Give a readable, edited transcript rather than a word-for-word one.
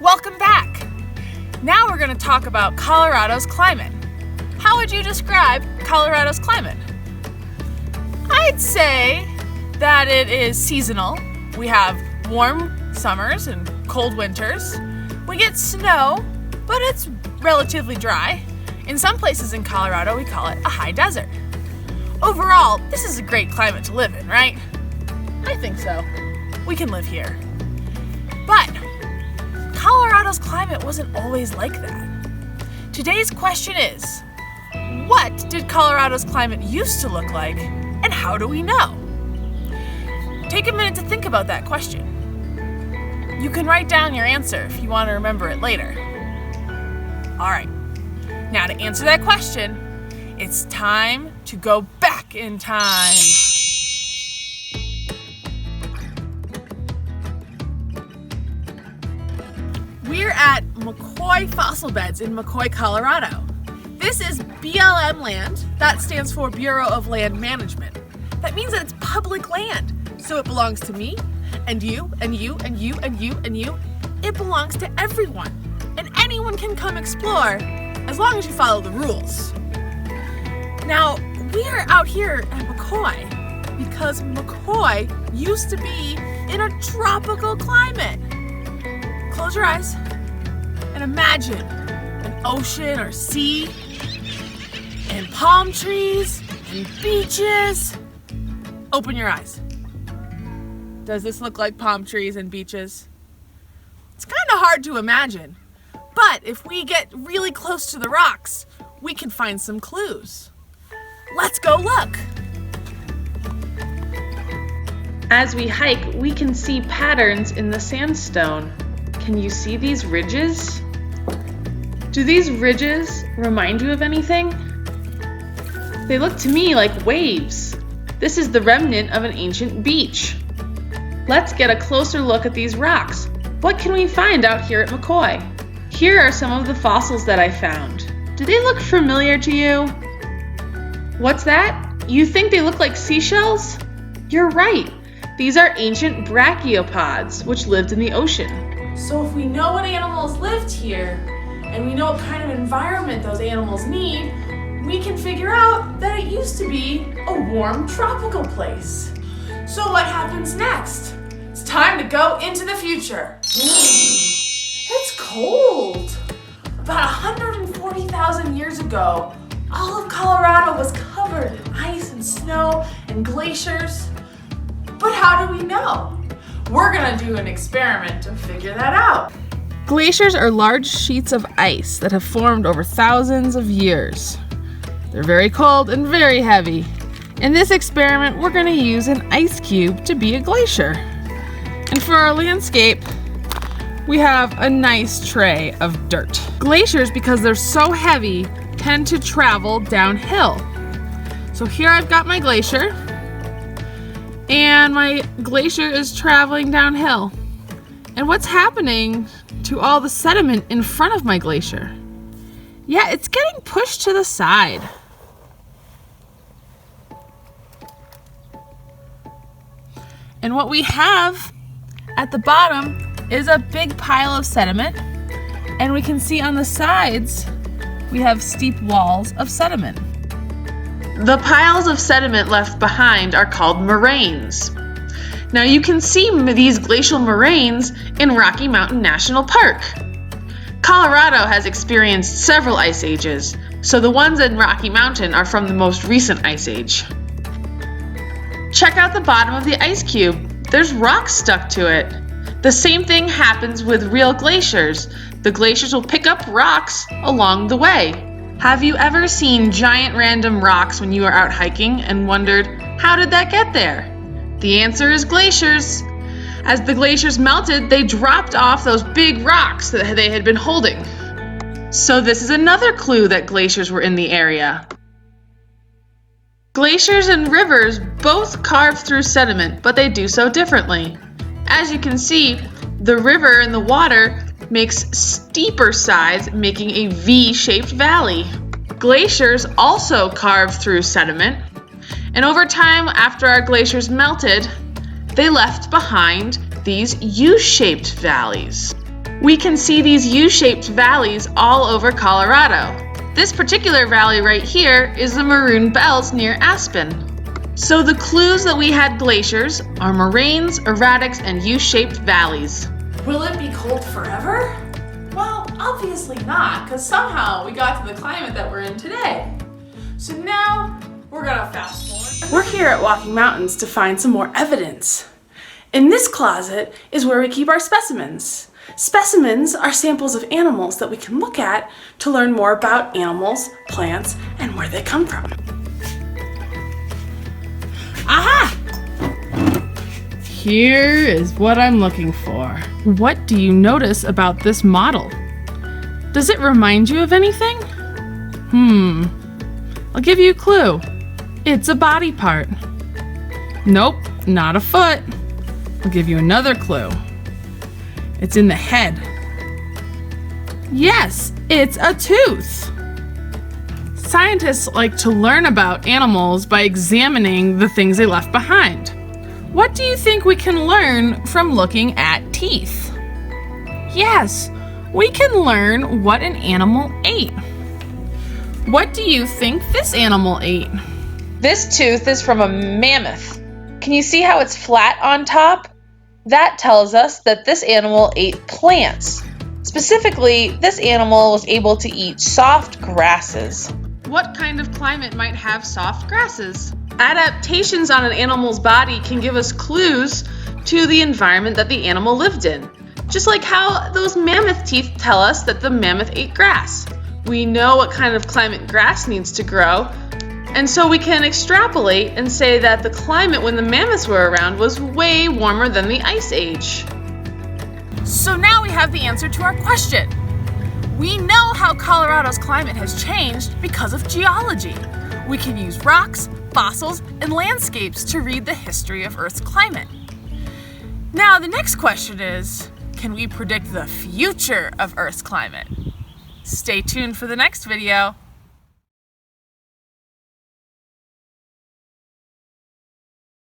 Welcome back! Now we're going to talk about Colorado's climate. How would you describe Colorado's climate? I'd say that it is seasonal. We have warm summers and cold winters. We get snow, but it's relatively dry. In some places in Colorado, we call it a high desert. Overall, this is a great climate to live in, right? I think so. We can live here. But Colorado's climate wasn't always like that. Today's question is, what did Colorado's climate used to look like, and how do we know? Take a minute to think about that question. You can write down your answer if you want to remember it later. All right, now to answer that question, it's time to go back in time. We're at McCoy Fossil Beds in McCoy, Colorado. This is BLM land. That stands for Bureau of Land Management. That means that it's public land. So it belongs to me, and you, and you, and you, and you, and you. It belongs to everyone. And anyone can come explore as long as you follow the rules. Now, we are out here at McCoy because McCoy used to be in a tropical climate. Close your eyes and imagine an ocean or sea and palm trees and beaches. Open your eyes. Does this look like palm trees and beaches? It's kind of hard to imagine, but if we get really close to the rocks, we can find some clues. Let's go look. As we hike, we can see patterns in the sandstone. Can you see these ridges? Do these ridges remind you of anything? They look to me like waves. This is the remnant of an ancient beach. Let's get a closer look at these rocks. What can we find out here at McCoy? Here are some of the fossils that I found. Do they look familiar to you? What's that? You think they look like seashells? You're right. These are ancient brachiopods, which lived in the ocean. So if we know what animals lived here, and we know what kind of environment those animals need, we can figure out that it used to be a warm tropical place. So what happens next? It's time to go into the future. It's cold. About 140,000 years ago, all of Colorado was covered in ice and snow and glaciers. But how do we know? We're gonna do an experiment to figure that out. Glaciers are large sheets of ice that have formed over thousands of years. They're very cold and very heavy. In this experiment, we're gonna use an ice cube to be a glacier. And for our landscape, we have a nice tray of dirt. Glaciers, because they're so heavy, tend to travel downhill. So here I've got my glacier, and my glacier is traveling downhill. And what's happening to all the sediment in front of my glacier? Yeah, it's getting pushed to the side. And what we have at the bottom is a big pile of sediment, and we can see on the sides we have steep walls of sediment. The piles of sediment left behind are called moraines. Now you can see these glacial moraines in Rocky Mountain National Park. Colorado has experienced several ice ages, so the ones in Rocky Mountain are from the most recent ice age. Check out the bottom of the ice cube. There's rocks stuck to it. The same thing happens with real glaciers. The glaciers will pick up rocks along the way. Have you ever seen giant random rocks when you are out hiking and wondered, how did that get there? The answer is glaciers. As the glaciers melted, they dropped off those big rocks that they had been holding. So this is another clue that glaciers were in the area. Glaciers and rivers both carve through sediment, but they do so differently. As you can see, the river and the water makes steeper sides, making a V-shaped valley. Glaciers also carve through sediment, and over time, after our glaciers melted, they left behind these U-shaped valleys. We can see these U-shaped valleys all over Colorado. This particular valley right here is the Maroon Bells near Aspen. So the clues that we had glaciers are moraines, erratics, and U-shaped valleys. Will it be cold forever? Well, obviously not, because somehow we got to the climate that we're in today. So now we're gonna fast forward. We're here at Walking Mountains to find some more evidence. In this closet is where we keep our specimens. Specimens are samples of animals that we can look at to learn more about animals, plants, and where they come from. Aha! Here is what I'm looking for. What do you notice about this model? Does it remind you of anything? I'll give you a clue. It's a body part. Nope, not a foot. I'll give you another clue. It's in the head. Yes, it's a tooth. Scientists like to learn about animals by examining the things they left behind. What do you think we can learn from looking at teeth? Yes, we can learn what an animal ate. What do you think this animal ate? This tooth is from a mammoth. Can you see how it's flat on top? That tells us that this animal ate plants. Specifically, this animal was able to eat soft grasses. What kind of climate might have soft grasses? Adaptations on an animal's body can give us clues to the environment that the animal lived in. Just like how those mammoth teeth tell us that the mammoth ate grass. We know what kind of climate grass needs to grow, and so we can extrapolate and say that the climate when the mammoths were around was way warmer than the Ice Age. So now we have the answer to our question. We know how Colorado's climate has changed because of geology. We can use rocks, fossils, and landscapes to read the history of Earth's climate. Now the next question is, can we predict the future of Earth's climate? Stay tuned for the next video.